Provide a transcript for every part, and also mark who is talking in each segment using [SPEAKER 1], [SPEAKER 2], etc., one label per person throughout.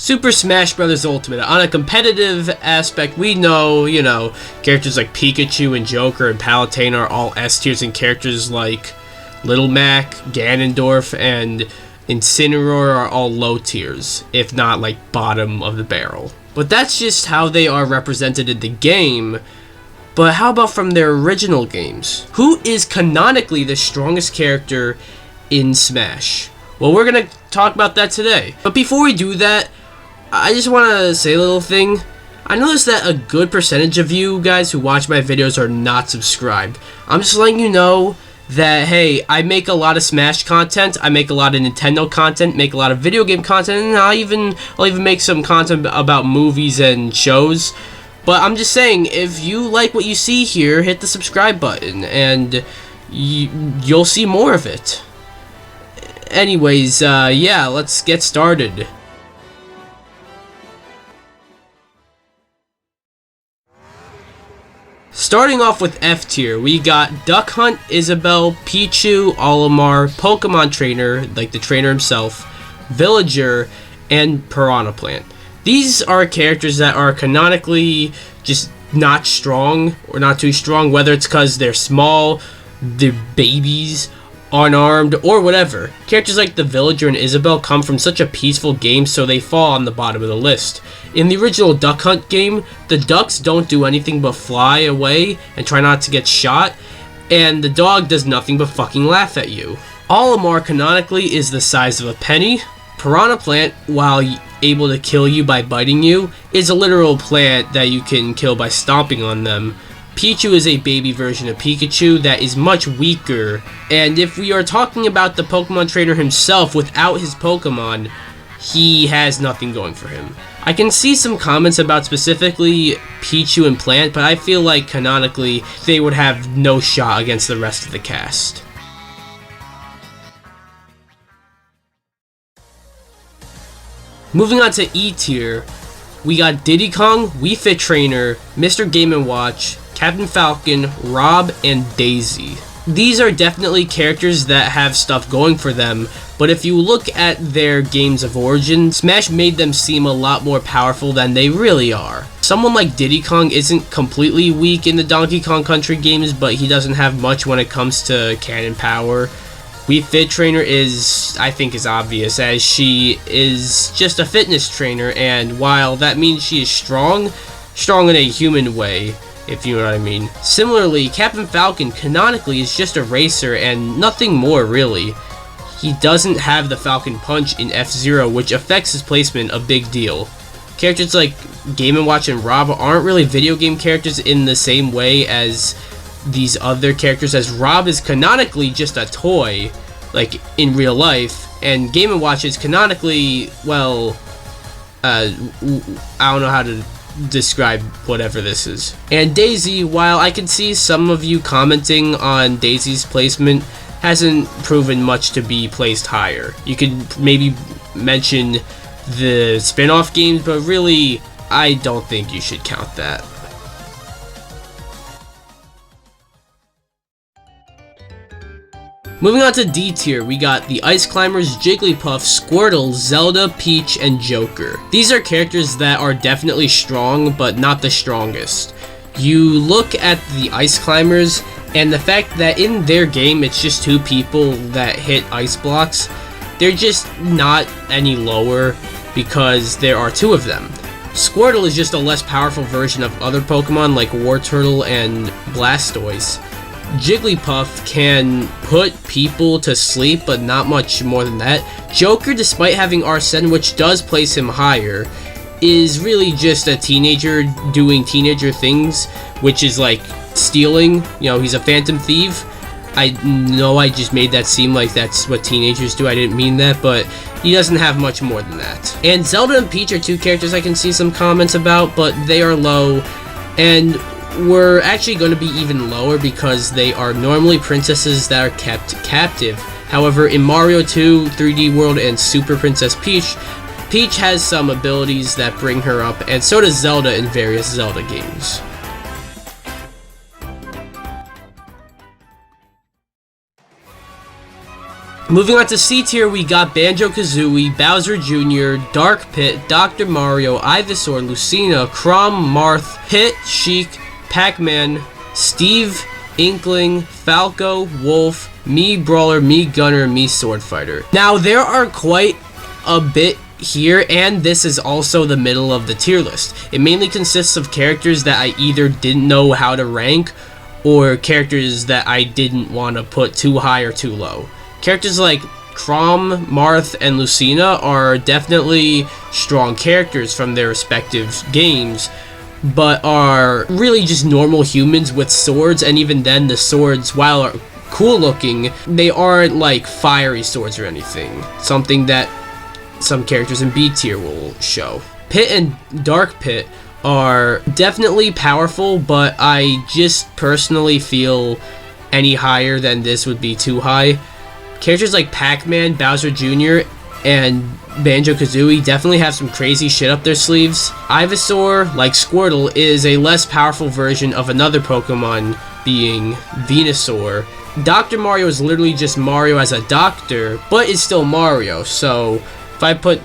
[SPEAKER 1] Super Smash Bros. Ultimate. On a competitive aspect, we know, characters like Pikachu and Joker and Palutena are all S tiers, and characters like Little Mac, Ganondorf, and Incineroar are all low tiers, if not like bottom of the barrel. But that's just how they are represented in the game. But how about from their original games? Who is canonically the strongest character in Smash? Well, we're gonna talk about that today. But before we do that, I just want to say a little thing. I noticed that a good percentage of you guys who watch my videos are not subscribed. I'm just letting you know that, hey, I make a lot of Smash content, I make a lot of Nintendo content, make a lot of video game content, and I'll even make some content about movies and shows. But I'm just saying, if you like what you see here, hit the subscribe button, and you'll see more of it. Anyways, yeah, let's get started. Starting off with F tier, we got Duck Hunt, Isabelle, Pichu, Olimar, Pokemon Trainer, like the trainer himself, Villager, and Piranha Plant. These are characters that are canonically just not strong, or not too strong, whether it's because they're small, they're babies, unarmed, or whatever. Characters like the Villager and Isabelle come from such a peaceful game, so they fall on the bottom of the list. In the original Duck Hunt game, the ducks don't do anything but fly away and try not to get shot, and the dog does nothing but fucking laugh at you. Olimar canonically is the size of a penny. Piranha Plant, while able to kill you by biting you, is a literal plant that you can kill by stomping on them. Pichu is a baby version of Pikachu that is much weaker, and if we are talking about the Pokemon trainer himself, without his Pokemon, he has nothing going for him. I can see some comments about specifically Pichu and Plant, but I feel like canonically they would have no shot against the rest of the cast. Moving on to E tier, we got Diddy Kong, Wii Fit Trainer, Mr. Game & Watch, Captain Falcon, Rob, and Daisy. These are definitely characters that have stuff going for them, but if you look at their games of origin, Smash made them seem a lot more powerful than they really are. Someone like Diddy Kong isn't completely weak in the Donkey Kong Country games, but he doesn't have much when it comes to cannon power. Wii Fit Trainer I think is obvious, as she is just a fitness trainer, and while that means she is strong in a human way, if you know what I mean. Similarly, Captain Falcon canonically is just a racer and nothing more really. He doesn't have the Falcon Punch in F-Zero, which affects his placement a big deal. Characters like Game & Watch and Rob aren't really video game characters in the same way as these other characters, as Rob is canonically just a toy, like in real life, and Game & Watch is canonically, well, I don't know how to describe whatever this is. And Daisy, while I can see some of you commenting on Daisy's placement, hasn't proven much to be placed higher. You could maybe mention the spin-off games, but really, I don't think you should count that. Moving on to D tier, we got the Ice Climbers, Jigglypuff, Squirtle, Zelda, Peach, and Joker. These are characters that are definitely strong, but not the strongest. You look at the Ice Climbers, and the fact that in their game it's just two people that hit ice blocks, they're just not any lower because there are two of them. Squirtle is just a less powerful version of other Pokemon like Wartortle and Blastoise. Jigglypuff can put people to sleep, but not much more than that. Joker, despite having Arsene, which does place him higher, is really just a teenager doing teenager things, which is like stealing. He's a phantom thief. I know I just made that seem like that's what teenagers do. I didn't mean that, but he doesn't have much more than that. And Zelda and Peach are two characters I can see some comments about, but they are low, and we're actually going to be even lower because they are normally princesses that are kept captive. However, in Mario 2, 3D World, and Super Princess Peach, Peach has some abilities that bring her up, and so does Zelda in various Zelda games. Moving on to C tier, we got Banjo-Kazooie, Bowser Jr., Dark Pit, Dr. Mario, Ivysaur, Lucina, Chrom, Marth, Pit, Sheik, Pac-Man, Steve, Inkling, Falco, Wolf, Mii Brawler, Mii Gunner, Mii Sword Fighter. Now, there are quite a bit here, and this is also the middle of the tier list. It mainly consists of characters that I either didn't know how to rank, or characters that I didn't want to put too high or too low. Characters like Chrom, Marth, and Lucina are definitely strong characters from their respective games, but are really just normal humans with swords, and even then the swords, while are cool looking, they aren't like fiery swords or anything. Something that some characters in B tier will show. Pit and Dark Pit are definitely powerful, but I just personally feel any higher than this would be too high. Characters like Pac-Man, Bowser Jr., and Banjo-Kazooie definitely have some crazy shit up their sleeves. Ivysaur, like Squirtle, is a less powerful version of another Pokemon, being Venusaur. Dr. Mario is literally just Mario as a doctor, but is still Mario, so if I put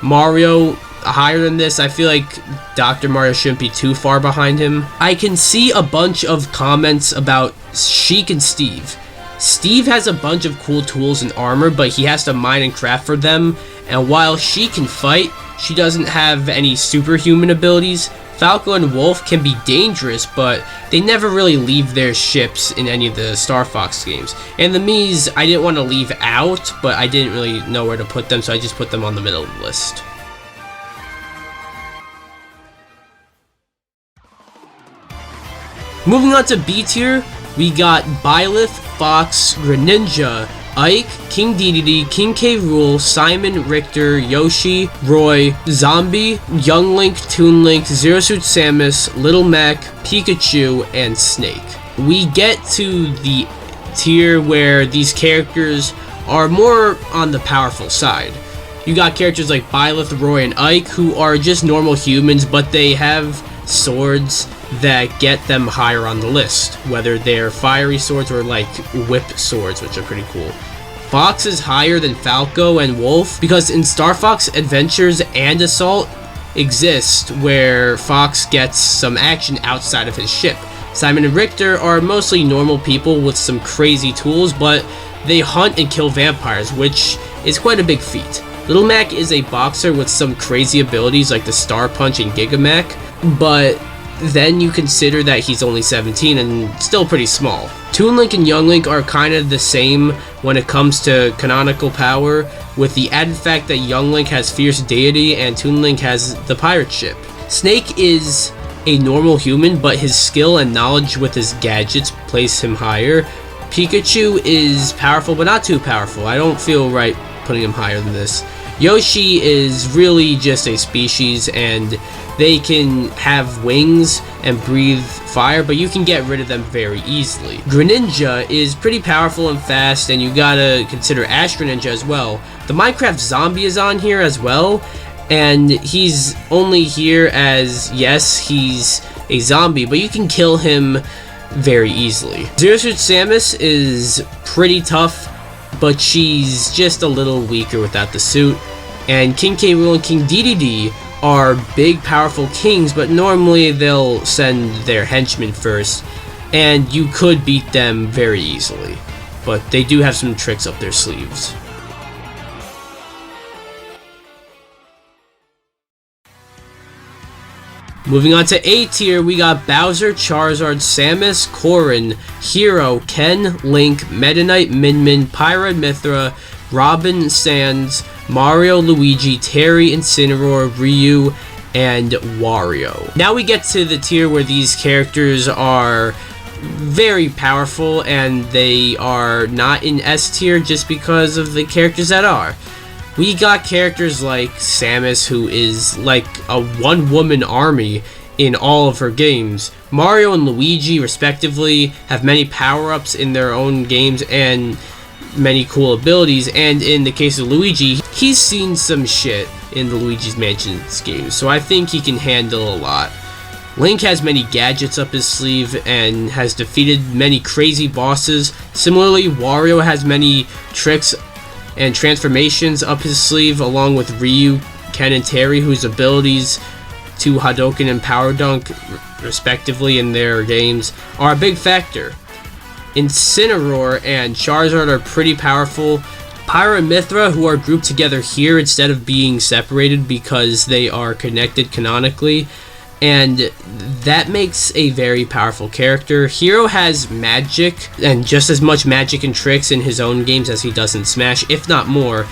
[SPEAKER 1] Mario higher than this, I feel like Dr. Mario shouldn't be too far behind him. I can see a bunch of comments about Sheik and Steve. Steve has a bunch of cool tools and armor, but he has to mine and craft for them, and while she can fight, she doesn't have any superhuman abilities. Falco and Wolf can be dangerous, but they never really leave their ships in any of the Star Fox games. And the Miis, I didn't want to leave out, but I didn't really know where to put them, so I just put them on the middle of the list. Moving on to B tier, we got Byleth, Fox, Greninja, Ike, King Dedede, King K. Rool, Simon, Richter, Yoshi, Roy, Zombie, Young Link, Toon Link, Zero Suit Samus, Little Mac, Pikachu, and Snake. We get to the tier where these characters are more on the powerful side. You got characters like Byleth, Roy, and Ike, who are just normal humans, but they have swords that get them higher on the list, whether they're fiery swords or like whip swords, which are pretty cool. Fox is higher than Falco and Wolf because in Star Fox Adventures and Assault exist where Fox gets some action outside of his ship. Simon and Richter are mostly normal people with some crazy tools, but they hunt and kill vampires, which is quite a big feat. Little Mac is a boxer with some crazy abilities like the Star Punch and Gigamac, but then you consider that he's only 17 and still pretty small. Toon Link and Young Link are kind of the same when it comes to canonical power, with the added fact that Young Link has Fierce Deity and Toon Link has the pirate ship. Snake is a normal human, but his skill and knowledge with his gadgets place him higher. Pikachu is powerful, but not too powerful. I don't feel right putting him higher than this. Yoshi is really just a species, and they can have wings and breathe fire, but you can get rid of them very easily. Greninja is pretty powerful and fast, and you gotta consider Ash Greninja as well. The Minecraft zombie is on here as well, and he's only here as, yes, he's a zombie, but you can kill him very easily. Zero Suit Samus is pretty tough, but she's just a little weaker without the suit. And King K. Rool and King Dedede are big, powerful kings, but normally they'll send their henchmen first, and you could beat them very easily. But they do have some tricks up their sleeves. Moving on to A tier, we got Bowser, Charizard, Samus, Corrin, Hero, Ken, Link, Meta Knight, Min Min, Pyra, Mythra, Robin, Sans, Mario, Luigi, Terry, Incineroar, Ryu, and Wario. Now we get to the tier where these characters are very powerful, and they are not in S tier just because of the characters that are. We got characters like Samus, who is like a one-woman army in all of her games. Mario and Luigi, respectively, have many power-ups in their own games and many cool abilities, and in the case of Luigi, he's seen some shit in the Luigi's Mansion games, so I think he can handle a lot. Link has many gadgets up his sleeve and has defeated many crazy bosses. Similarly, Wario has many tricks and transformations up his sleeve, along with Ryu, Ken, and Terry, whose abilities to Hadouken and Power Dunk, respectively, in their games, are a big factor. Incineroar and Charizard are pretty powerful. Pyra and Mythra, who are grouped together here instead of being separated because they are connected canonically, and that makes a very powerful character. Hero has magic, and just as much magic and tricks in his own games as he does in Smash, if not more.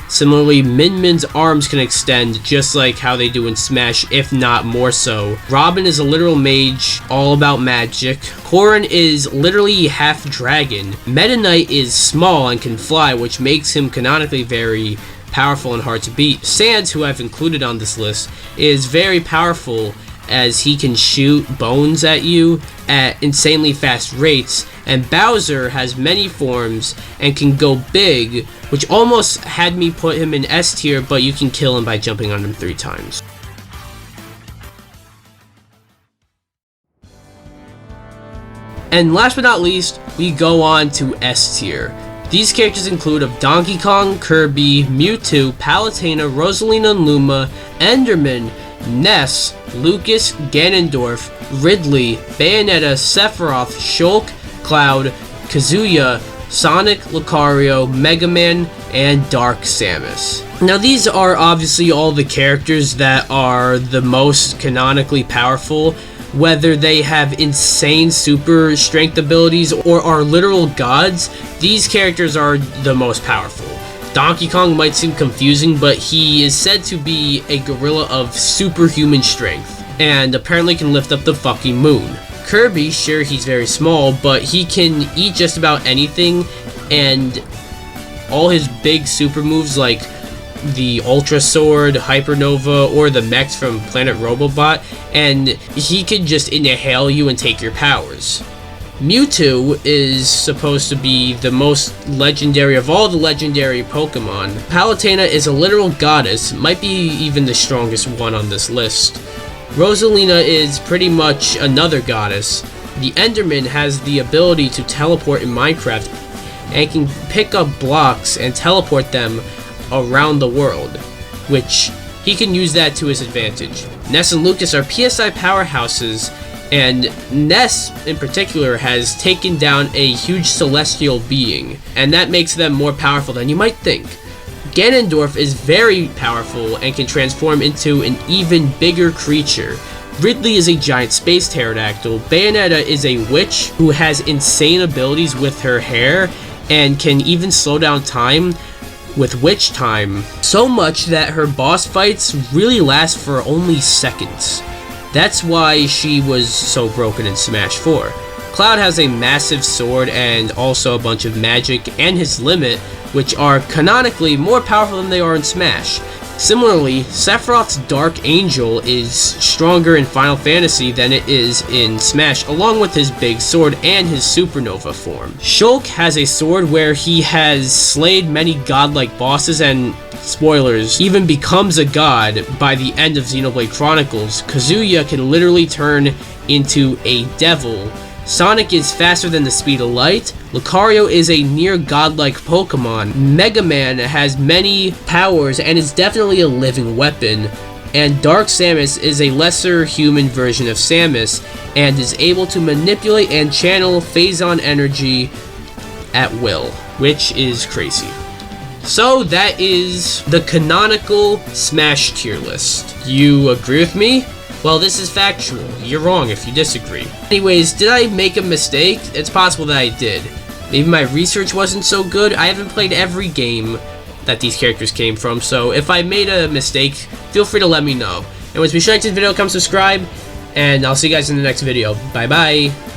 [SPEAKER 1] Similarly, Min Min's arms can extend just like how they do in Smash, if not more so. Robin is a literal mage, all about magic. Corrin is literally half dragon. Meta Knight is small and can fly, which makes him canonically very powerful and hard to beat. Sans, who I've included on this list, is very powerful as he can shoot bones at you at insanely fast rates, and Bowser has many forms and can go big, which almost had me put him in S tier, but you can kill him by jumping on him 3 times. And last but not least, we go on to S tier. These characters include of Donkey Kong, Kirby, Mewtwo, Palutena, Rosalina and Luma, Enderman, Ness, Lucas, Ganondorf, Ridley, Bayonetta, Sephiroth, Shulk, Cloud, Kazuya, Sonic, Lucario, Mega Man, and Dark Samus. Now these are obviously all the characters that are the most canonically powerful, whether they have insane super strength abilities or are literal gods. These characters are the most powerful. Donkey Kong might seem confusing, but he is said to be a gorilla of superhuman strength, and apparently can lift up the fucking moon. Kirby, sure, he's very small, but he can eat just about anything, and all his big super moves like the Ultra Sword, Hypernova, or the mechs from Planet Robobot, and he can just inhale you and take your powers. Mewtwo is supposed to be the most legendary of all the legendary Pokemon. Palutena is a literal goddess, might be even the strongest one on this list. Rosalina is pretty much another goddess. The Enderman has the ability to teleport in Minecraft and can pick up blocks and teleport them around the world, which he can use that to his advantage. Ness and Lucas are PSI powerhouses, and Ness in particular has taken down a huge celestial being, and that makes them more powerful than you might think. Ganondorf is very powerful and can transform into an even bigger creature. Ridley is a giant space pterodactyl. Bayonetta is a witch who has insane abilities with her hair and can even slow down time with witch time, so much that her boss fights really last for only seconds. That's why she was so broken in Smash 4. Cloud has a massive sword and also a bunch of magic and his limit, which are canonically more powerful than they are in Smash. Similarly, Sephiroth's Dark Angel is stronger in Final Fantasy than it is in Smash, along with his big sword and his supernova form. Shulk has a sword where he has slayed many godlike bosses and, spoilers, even becomes a god by the end of Xenoblade Chronicles. Kazuya can literally turn into a devil. Sonic is faster than the speed of light. Lucario is a near godlike Pokemon. Mega Man has many powers and is definitely a living weapon. And Dark Samus is a lesser human version of Samus and is able to manipulate and channel Phazon energy at will, which is crazy. So that is the canonical Smash tier list. You agree with me? Well, this is factual. You're wrong if you disagree. Anyways, did I make a mistake? It's possible that I did. Maybe my research wasn't so good. I haven't played every game that these characters came from, so if I made a mistake, feel free to let me know. Anyways, be sure to like this video, come subscribe, and I'll see you guys in the next video. Bye-bye.